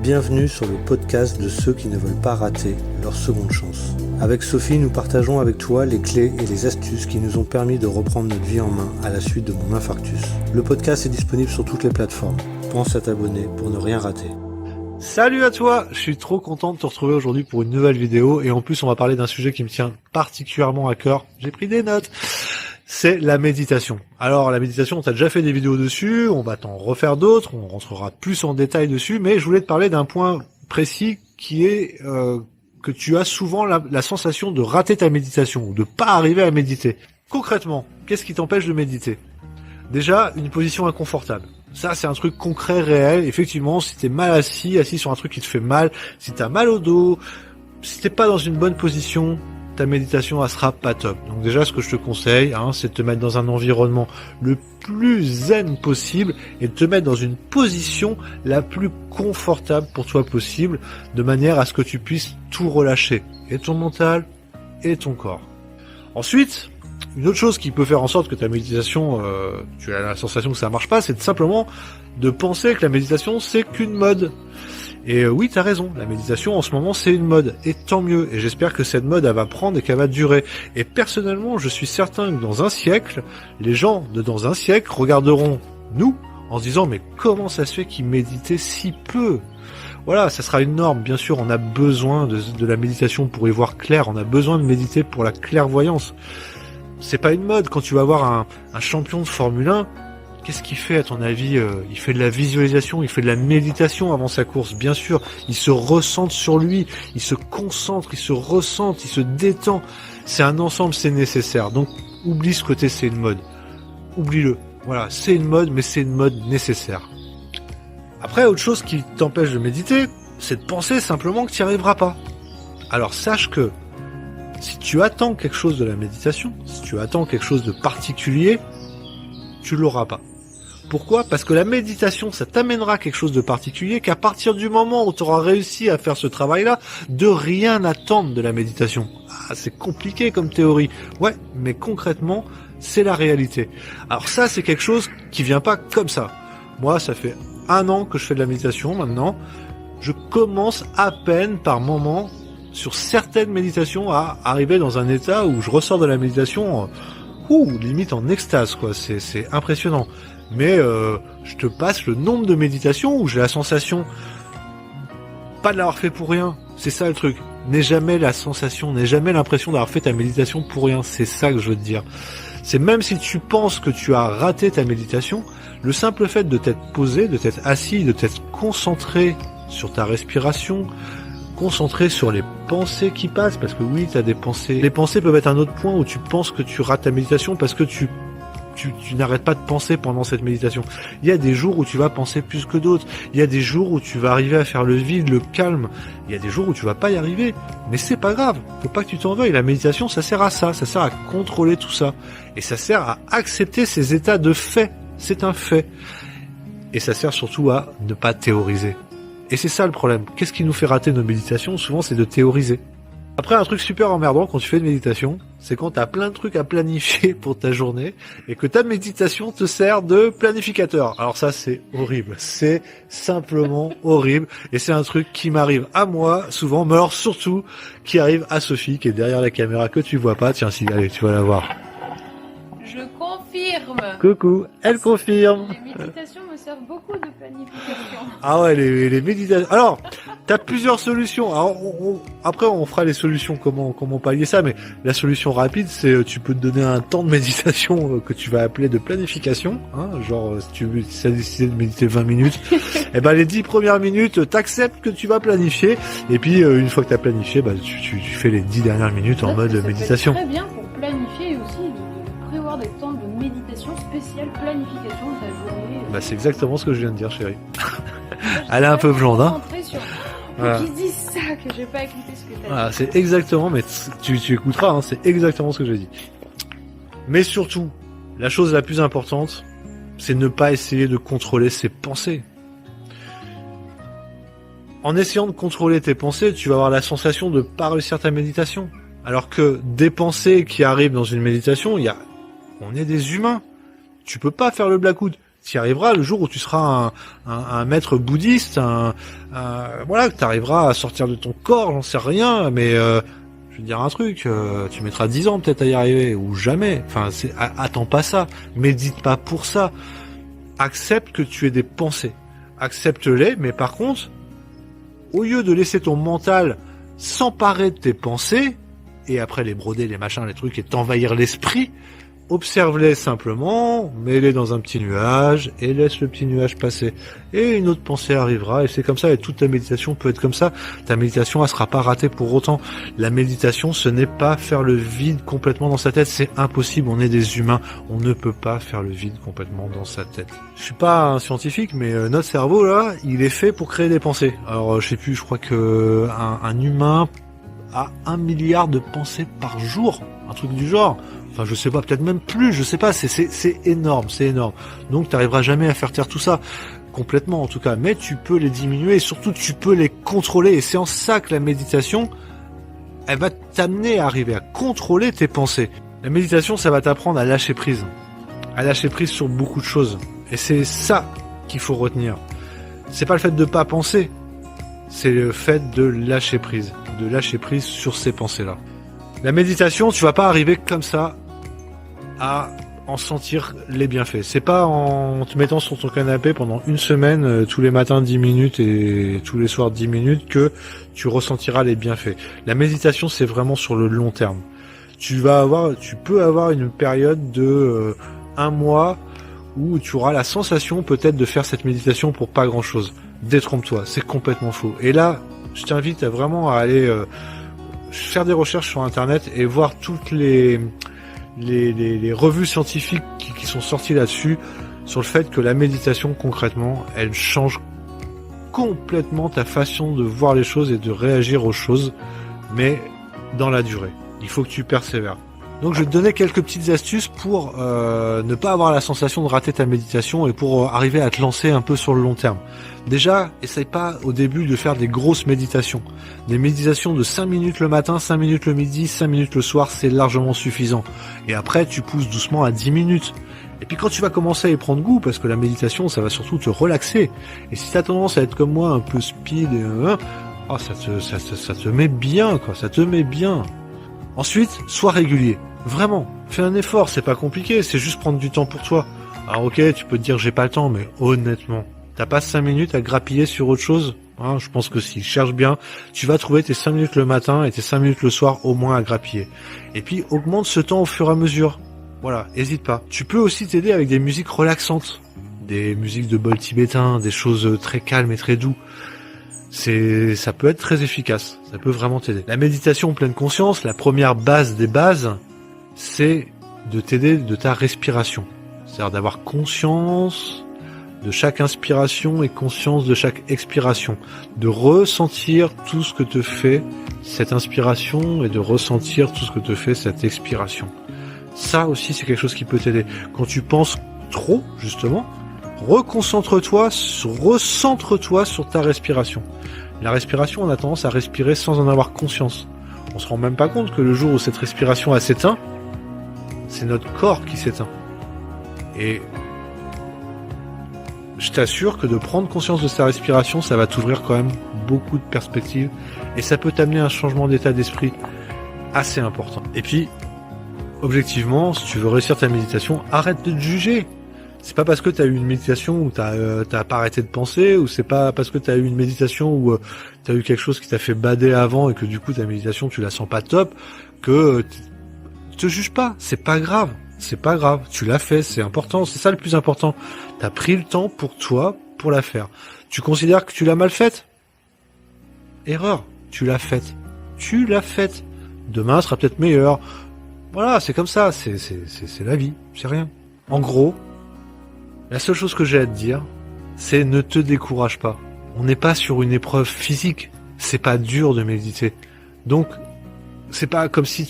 Bienvenue sur le podcast de ceux qui ne veulent pas rater leur seconde chance. Avec Sophie, nous partageons avec toi les clés et les astuces qui nous ont permis de reprendre notre vie en main à la suite de mon infarctus. Le podcast est disponible sur toutes les plateformes. Pense à t'abonner pour ne rien rater. Salut à toi, je suis trop content de te retrouver aujourd'hui pour une nouvelle vidéo et en plus on va parler d'un sujet qui me tient particulièrement à cœur. J'ai pris des notes. C'est la méditation. Alors la méditation, on t'a déjà fait des vidéos dessus, on va t'en refaire d'autres, on rentrera plus en détail dessus, mais je voulais te parler d'un point précis qui est que tu as souvent la sensation de rater ta méditation, ou de pas arriver à méditer. Concrètement, qu'est-ce qui t'empêche de méditer ? Déjà, une position inconfortable. Ça, c'est un truc concret, réel. Effectivement, si t'es mal assis sur un truc qui te fait mal, si t'as mal au dos, si t'es pas dans une bonne position, ta méditation, elle sera pas top. Donc déjà, ce que je te conseille, c'est de te mettre dans un environnement le plus zen possible et de te mettre dans une position la plus confortable pour toi possible, de manière à ce que tu puisses tout relâcher, et ton mental, et ton corps. Ensuite, une autre chose qui peut faire en sorte que ta méditation, tu as la sensation que ça marche pas, c'est simplement de penser que la méditation, c'est qu'une mode. Et oui, t'as raison, la méditation en ce moment c'est une mode, et tant mieux, et j'espère que cette mode elle va prendre et qu'elle va durer. Et personnellement, je suis certain que dans un siècle, les gens de dans un siècle regarderont nous en se disant mais comment ça se fait qu'ils méditaient si peu ? Voilà, ça sera une norme, bien sûr, on a besoin de la méditation pour y voir clair, on a besoin de méditer pour la clairvoyance. C'est pas une mode, quand tu vas voir un champion de Formule 1, qu'est-ce qu'il fait à ton avis ? Il fait de la visualisation, il fait de la méditation avant sa course, bien sûr. Il se recentre sur lui, il se concentre, il se ressent, il se détend. C'est un ensemble, c'est nécessaire. Donc oublie ce côté c'est une mode. Oublie-le. Voilà, c'est une mode, mais c'est une mode nécessaire. Après, autre chose qui t'empêche de méditer, c'est de penser simplement que tu n'y arriveras pas. Alors sache que si tu attends quelque chose de la méditation, si tu attends quelque chose de particulier, tu l'auras pas. Pourquoi ? Parce que la méditation, ça t'amènera quelque chose de particulier, qu'à partir du moment où tu auras réussi à faire ce travail-là, de rien attendre de la méditation. Ah, c'est compliqué comme théorie. Ouais, mais concrètement, c'est la réalité. Alors ça, c'est quelque chose qui vient pas comme ça. Moi, ça fait 1 an que je fais de la méditation maintenant. Je commence à peine par moment, sur certaines méditations, à arriver dans un état où je ressors de la méditation limite en extase, quoi. C'est impressionnant. Mais je te passe le nombre de méditations où j'ai la sensation pas de l'avoir fait pour rien. C'est ça le truc. N'aie jamais la sensation, n'aie jamais l'impression d'avoir fait ta méditation pour rien. C'est ça que je veux te dire. C'est même si tu penses que tu as raté ta méditation, le simple fait de t'être posé, de t'être assis, de t'être concentré sur ta respiration, concentré sur les pensées qui passent, parce que oui, t'as des pensées. Les pensées peuvent être un autre point où tu penses que tu rates ta méditation parce que tu n'arrêtes pas de penser pendant cette méditation. Il y a des jours où tu vas penser plus que d'autres. Il y a des jours où tu vas arriver à faire le vide, le calme. Il y a des jours où tu vas pas y arriver. Mais c'est pas grave. Faut pas que tu t'en veuilles. La méditation, ça sert à ça. Ça sert à contrôler tout ça. Et ça sert à accepter ces états de fait. C'est un fait. Et ça sert surtout à ne pas théoriser. Et c'est ça le problème. Qu'est-ce qui nous fait rater nos méditations ? Souvent, c'est de théoriser. Après, un truc super emmerdant quand tu fais une méditation, c'est quand t'as plein de trucs à planifier pour ta journée et que ta méditation te sert de planificateur. Alors ça, c'est horrible. C'est simplement horrible. Et c'est un truc qui m'arrive à moi, souvent, mais alors surtout, qui arrive à Sophie, qui est derrière la caméra, que tu vois pas. Tiens, si, allez, tu vas la voir. Je confirme. Coucou, elle confirme. Les méditations me servent beaucoup de planification. Ah ouais, les méditations. Alors, t'as plusieurs solutions. Alors, après, on fera les solutions, comment pallier ça, mais la solution rapide, c'est tu peux te donner un temps de méditation que tu vas appeler de planification. Genre, si tu as décidé de méditer 20 minutes, et ben les 10 premières minutes, t'acceptes que tu vas planifier, et puis une fois que t'as planifié, tu fais les 10 dernières minutes en mode méditation. C'est très bien pour planifier et aussi de prévoir des temps de méditation spéciale planification de ta journée. C'est exactement ce que je viens de dire, chérie. Elle est un peu blonde, hein. Voilà. Qu'ils disent ça, que j'ai pas écouté ce que t'as dit. Voilà, c'est exactement, mais tu écouteras, c'est exactement ce que j'ai dit. Mais surtout, la chose la plus importante, c'est ne pas essayer de contrôler ses pensées. En essayant de contrôler tes pensées, tu vas avoir la sensation de pas réussir ta méditation. Alors que des pensées qui arrivent dans une méditation, on est des humains. Tu peux pas faire le blackout. Tu y arriveras le jour où tu seras un maître bouddhiste, voilà, que tu arriveras à sortir de ton corps, j'en sais rien, mais je vais te dire un truc, tu mettras 10 ans peut-être à y arriver, ou jamais. Enfin, attends pas ça, médite pas pour ça. Accepte que tu aies des pensées, accepte-les, mais par contre, au lieu de laisser ton mental s'emparer de tes pensées, et après les broder, les machins, les trucs, et t'envahir l'esprit, observe-les simplement, mets-les dans un petit nuage, et laisse le petit nuage passer. Et une autre pensée arrivera, et c'est comme ça, et toute ta méditation peut être comme ça. Ta méditation, elle sera pas ratée pour autant. La méditation, ce n'est pas faire le vide complètement dans sa tête, c'est impossible, on est des humains, on ne peut pas faire le vide complètement dans sa tête. Je suis pas un scientifique, mais notre cerveau, là, il est fait pour créer des pensées. Alors, je sais plus, je crois que un humain a 1 milliard de pensées par jour, un truc du genre. Enfin, je sais pas, peut-être même plus, je sais pas, c'est énorme, c'est énorme. Donc, t'arriveras jamais à faire taire tout ça, complètement en tout cas, mais tu peux les diminuer et surtout tu peux les contrôler, et c'est en ça que la méditation, elle va t'amener à arriver à contrôler tes pensées. La méditation, ça va t'apprendre à lâcher prise sur beaucoup de choses, et c'est ça qu'il faut retenir. C'est pas le fait de pas penser, c'est le fait de lâcher prise sur ces pensées-là. La méditation, tu vas pas arriver comme ça à en sentir les bienfaits. C'est pas en te mettant sur ton canapé pendant une semaine, tous les matins 10 minutes et tous les soirs 10 minutes que tu ressentiras les bienfaits. La méditation, c'est vraiment sur le long terme. Tu peux avoir une période de 1 mois où tu auras la sensation peut-être de faire cette méditation pour pas grand chose. Détrompe-toi, c'est complètement faux. Et là, je t'invite vraiment à aller faire des recherches sur internet et voir toutes les revues scientifiques qui sont sorties là-dessus, sur le fait que la méditation, concrètement, elle change complètement ta façon de voir les choses et de réagir aux choses, mais dans la durée. Il faut que tu persévères. Donc je vais te donner quelques petites astuces pour ne pas avoir la sensation de rater ta méditation et pour arriver à te lancer un peu sur le long terme. Déjà, essaye pas au début de faire des grosses méditations. Des méditations de 5 minutes le matin, 5 minutes le midi, 5 minutes le soir, c'est largement suffisant. Et après, tu pousses doucement à 10 minutes. Et puis quand tu vas commencer à y prendre goût, parce que la méditation, ça va surtout te relaxer. Et si tu as tendance à être comme moi, un peu speed, ça te met bien, quoi. Ça te met bien. Ensuite, sois régulier. Vraiment, fais un effort, c'est pas compliqué, c'est juste prendre du temps pour toi. Alors ok, tu peux te dire j'ai pas le temps, mais honnêtement, t'as pas 5 minutes à grappiller sur autre chose ? Je pense que si cherche bien, tu vas trouver tes 5 minutes le matin et tes 5 minutes le soir au moins à grappiller. Et puis augmente ce temps au fur et à mesure. Voilà, hésite pas. Tu peux aussi t'aider avec des musiques relaxantes, des musiques de bol tibétain, des choses très calmes et très doux. Ça peut être très efficace, ça peut vraiment t'aider. La méditation pleine conscience, la première base des bases, c'est de t'aider de ta respiration. C'est-à-dire d'avoir conscience de chaque inspiration et conscience de chaque expiration. De ressentir tout ce que te fait cette inspiration et de ressentir tout ce que te fait cette expiration. Ça aussi, c'est quelque chose qui peut t'aider. Quand tu penses trop, justement, recentre-toi sur ta respiration. La respiration, on a tendance à respirer sans en avoir conscience. On se rend même pas compte que le jour où cette respiration s'éteint, c'est notre corps qui s'éteint. Et je t'assure que de prendre conscience de sa respiration, ça va t'ouvrir quand même beaucoup de perspectives et ça peut t'amener à un changement d'état d'esprit assez important. Et puis, objectivement, si tu veux réussir ta méditation, arrête de te juger. C'est pas parce que t'as eu une méditation où t'as pas arrêté de penser, ou c'est pas parce que t'as eu une méditation où t'as eu quelque chose qui t'a fait bader avant et que du coup ta méditation tu la sens pas top, que te juge pas. C'est pas grave. Tu l'as fait, c'est important. C'est ça le plus important. T'as pris le temps pour toi, pour la faire. Tu considères que tu l'as mal faite ? Erreur. Tu l'as faite. Demain sera peut-être meilleur. Voilà, c'est comme ça. C'est la vie. C'est rien. En gros, la seule chose que j'ai à te dire, c'est ne te décourage pas. On n'est pas sur une épreuve physique. C'est pas dur de méditer. Donc, c'est pas comme si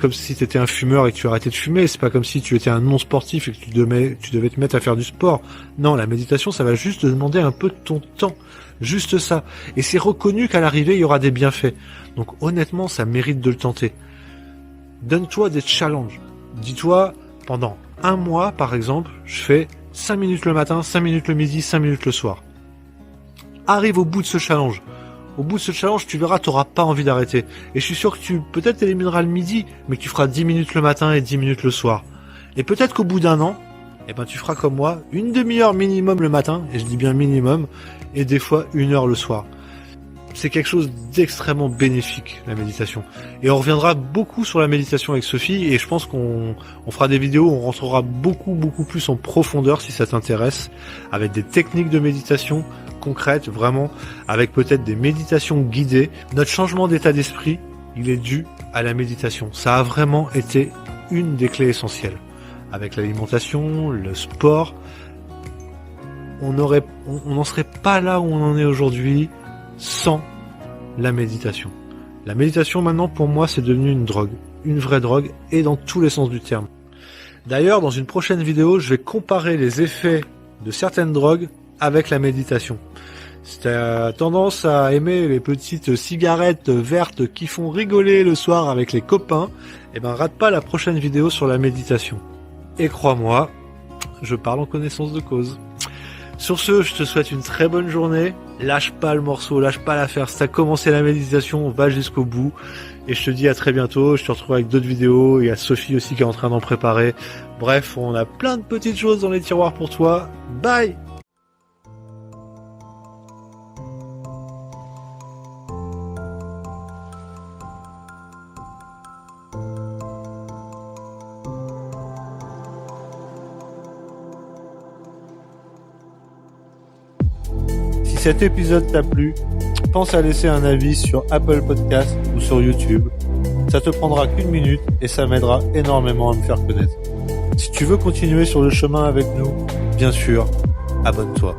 comme si t'étais un fumeur et que tu arrêtais de fumer. C'est pas comme si tu étais un non sportif et que tu devais te mettre à faire du sport. Non, la méditation, ça va juste te demander un peu de ton temps. Juste ça. Et c'est reconnu qu'à l'arrivée, il y aura des bienfaits. Donc, honnêtement, ça mérite de le tenter. Donne-toi des challenges. Dis-toi, pendant 1 mois, par exemple, je fais 5 minutes le matin, 5 minutes le midi, 5 minutes le soir. Arrive au bout de ce challenge. Au bout de ce challenge, tu verras, tu n'auras pas envie d'arrêter. Et je suis sûr que tu peut-être élimineras le midi, mais que tu feras 10 minutes le matin et 10 minutes le soir. Et peut-être qu'au bout d'un an, tu feras comme moi, une demi-heure minimum le matin, et je dis bien minimum, et des fois 1 heure le soir. C'est quelque chose d'extrêmement bénéfique, la méditation. Et on reviendra beaucoup sur la méditation avec Sophie, et je pense qu'on fera des vidéos où on rentrera beaucoup plus en profondeur si ça t'intéresse, avec des techniques de méditation concrètes, vraiment, avec peut-être des méditations guidées. Notre changement d'état d'esprit, il est dû à la méditation. Ça a vraiment été une des clés essentielles. Avec l'alimentation, le sport, on n'en serait pas là où on en est aujourd'hui sans la méditation. La méditation maintenant pour moi c'est devenu une drogue, une vraie drogue et dans tous les sens du terme. D'ailleurs dans une prochaine vidéo je vais comparer les effets de certaines drogues avec la méditation. Si t'as tendance à aimer les petites cigarettes vertes qui font rigoler le soir avec les copains, rate pas la prochaine vidéo sur la méditation. Et crois-moi, je parle en connaissance de cause. Sur ce, je te souhaite une très bonne journée. Lâche pas le morceau, lâche pas l'affaire. Si t'as commencé la méditation, va jusqu'au bout. Et je te dis à très bientôt. Je te retrouve avec d'autres vidéos. Il y a Sophie aussi qui est en train d'en préparer. Bref, on a plein de petites choses dans les tiroirs pour toi. Bye! Si cet épisode t'a plu, pense à laisser un avis sur Apple Podcast ou sur YouTube. Ça te prendra qu'1 minute et ça m'aidera énormément à me faire connaître. Si tu veux continuer sur le chemin avec nous, bien sûr, abonne-toi.